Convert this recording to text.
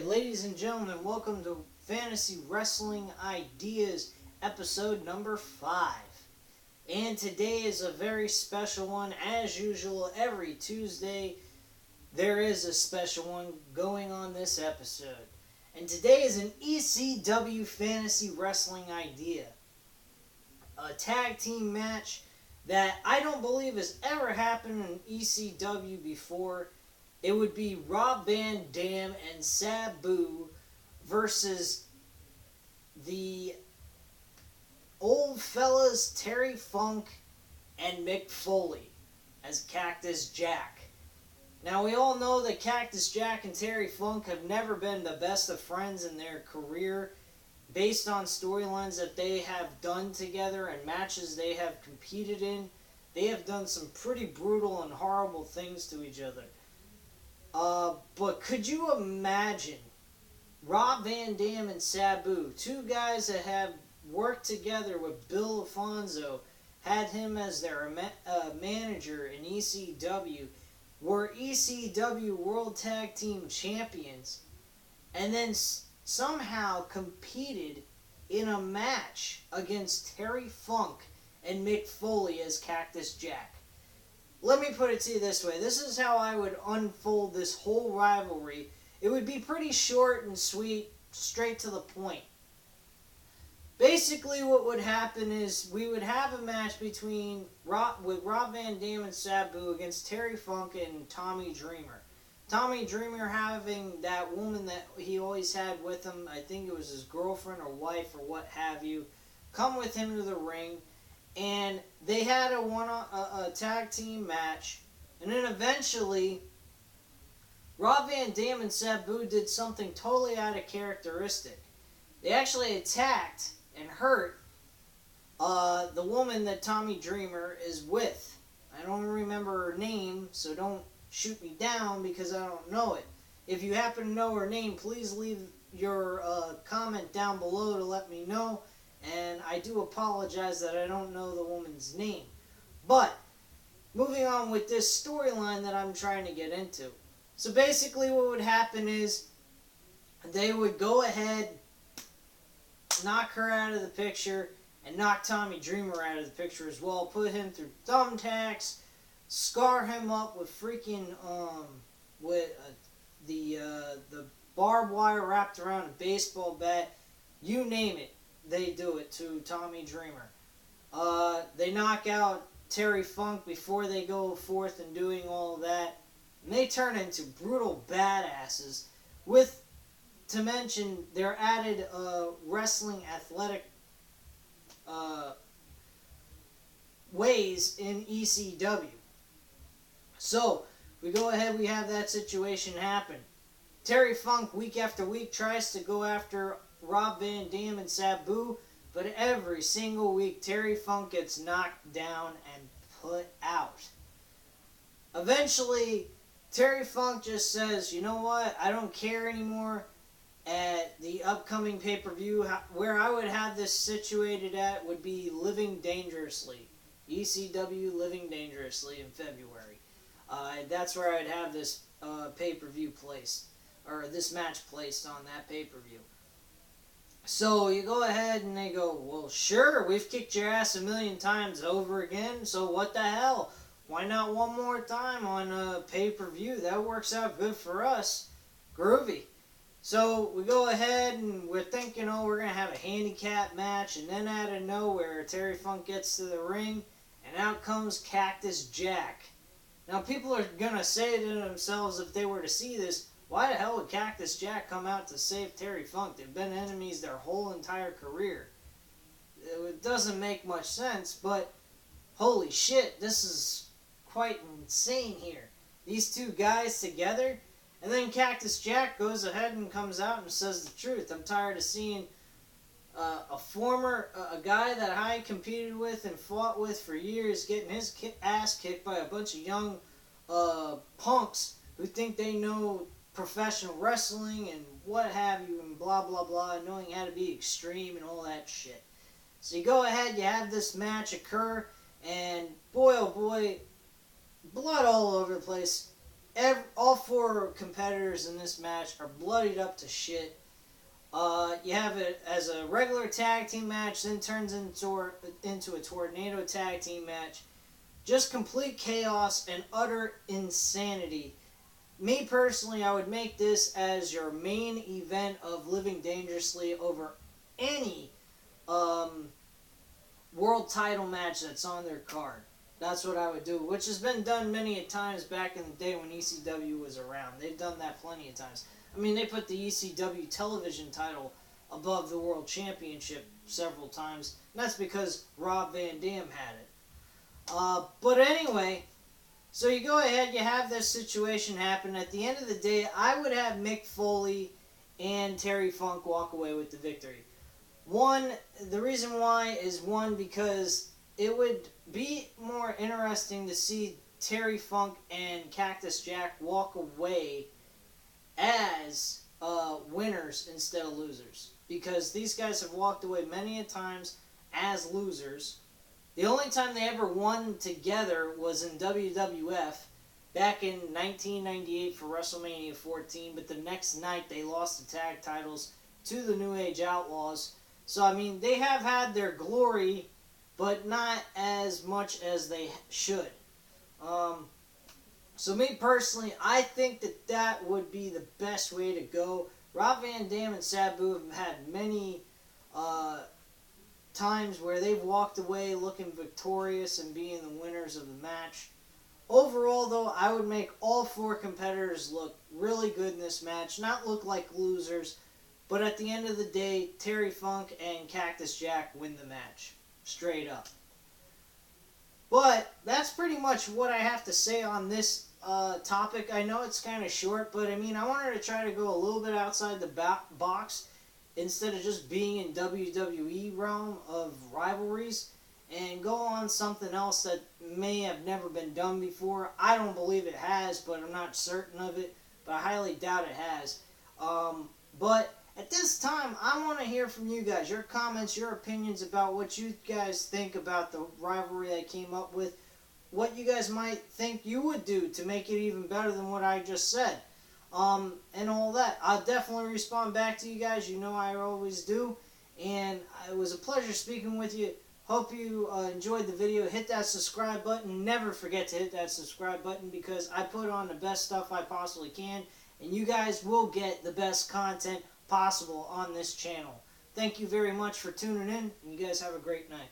Alright, ladies and gentlemen, welcome to Fantasy Wrestling Ideas, episode number 5. And today is a very special one. As usual, every Tuesday, there is a special one going on this episode. And today is an ECW Fantasy Wrestling Idea. A tag team match that I don't believe has ever happened in ECW before. It would be Rob Van Dam and Sabu versus the old fellas Terry Funk and Mick Foley as Cactus Jack. Now we all know that Cactus Jack and Terry Funk have never been the best of friends in their career based on storylines that they have done together and matches they have competed in. They have done some pretty brutal and horrible things to each other. But could you imagine Rob Van Dam and Sabu, two guys that have worked together with Bill Alfonso, had him as their manager in ECW, were ECW World Tag Team Champions, and then somehow competed in a match against Terry Funk and Mick Foley as Cactus Jack? Let me put it to you this way. This is how I would unfold this whole rivalry. It would be pretty short and sweet, straight to the point. Basically, what would happen is we would have a match between Rob Van Dam and Sabu against Terry Funk and Tommy Dreamer. Tommy Dreamer having that woman that he always had with him, I think it was his girlfriend or wife or what have you, come with him to the ring. And they had a tag team match. And then eventually, Rob Van Dam and Sabu did something totally out of characteristic. They actually attacked and hurt the woman that Tommy Dreamer is with. I don't remember her name, so don't shoot me down because I don't know it. If you happen to know her name, please leave your comment down below to let me know. And I do apologize that I don't know the woman's name. But, moving on with this storyline that I'm trying to get into. So basically what would happen is, they would go ahead, knock her out of the picture, and knock Tommy Dreamer out of the picture as well. Put him through thumbtacks, scar him up with freaking, the barbed wire wrapped around a baseball bat. You name it. They do it to Tommy Dreamer. They knock out Terry Funk before they go forth and doing all of that. And they turn into brutal badasses with, to mention, their added wrestling athletic ways in ECW. So, we go ahead, we have that situation happen. Terry Funk, week after week, tries to go after Rob Van Dam and Sabu, but every single week Terry Funk gets knocked down and put out. Eventually, Terry Funk just says, you know what, I don't care anymore. At the upcoming pay-per-view, where I would have this situated at would be Living Dangerously. ECW Living Dangerously in February. That's where I'd have this pay-per-view placed, or this match placed on that pay-per-view. So you go ahead and they go, well, sure, we've kicked your ass 1,000,000 times over again, so what the hell? Why not one more time on a pay-per-view? That works out good for us. Groovy. So we go ahead and we're thinking, oh, we're going to have a handicap match, and then out of nowhere, Terry Funk gets to the ring, and out comes Cactus Jack. Now, people are going to say to themselves, if they were to see this, why the hell would Cactus Jack come out to save Terry Funk? They've been enemies their whole entire career. It doesn't make much sense, but holy shit, this is quite insane here. These two guys together, and then Cactus Jack goes ahead and comes out and says the truth. I'm tired of seeing a guy that I competed with and fought with for years getting his ass kicked by a bunch of young punks who think they know professional wrestling and what have you and blah blah blah, knowing how to be extreme and all that shit. So you go ahead, you have this match occur, and boy oh boy, blood all over the place. all four competitors in this match are bloodied up to shit. You have it as a regular tag team match, then turns into a tornado tag team match. Just complete chaos and utter insanity. Me personally, I would make this as your main event of Living Dangerously over any world title match that's on their card. That's what I would do, which has been done many a times back in the day when ECW was around. They've done that plenty of times. I mean, they put the ECW television title above the World Championship several times, and that's because Rob Van Dam had it. But anyway, so you go ahead, you have this situation happen. At the end of the day, I would have Mick Foley and Terry Funk walk away with the victory. The reason why is because it would be more interesting to see Terry Funk and Cactus Jack walk away as winners instead of losers. Because these guys have walked away many a times as losers. The only time they ever won together was in WWF back in 1998 for WrestleMania 14, but the next night they lost the tag titles to the New Age Outlaws. So, I mean, they have had their glory, but not as much as they should. So me personally, I think that would be the best way to go. Rob Van Dam and Sabu have had many times where they've walked away looking victorious and being the winners of the match. Overall, though, I would make all four competitors look really good in this match. Not look like losers, but at the end of the day, Terry Funk and Cactus Jack win the match. Straight up. But that's pretty much what I have to say on this topic. I know it's kind of short, but I mean, I wanted to try to go a little bit outside the box instead of just being in WWE realm of rivalries and go on something else that may have never been done before. I don't believe it has, but I'm not certain of it, but I highly doubt it has. But at this time, I want to hear from you guys, your comments, your opinions about what you guys think about the rivalry I came up with, what you guys might think you would do to make it even better than what I just said, and all that. I'll definitely respond back to you guys. You know I always do, and it was a pleasure speaking with you. Hope you enjoyed the video. Hit that subscribe button. Never forget to hit that subscribe button because I put on the best stuff I possibly can, and you guys will get the best content possible on this channel. Thank you very much for tuning in, and you guys have a great night.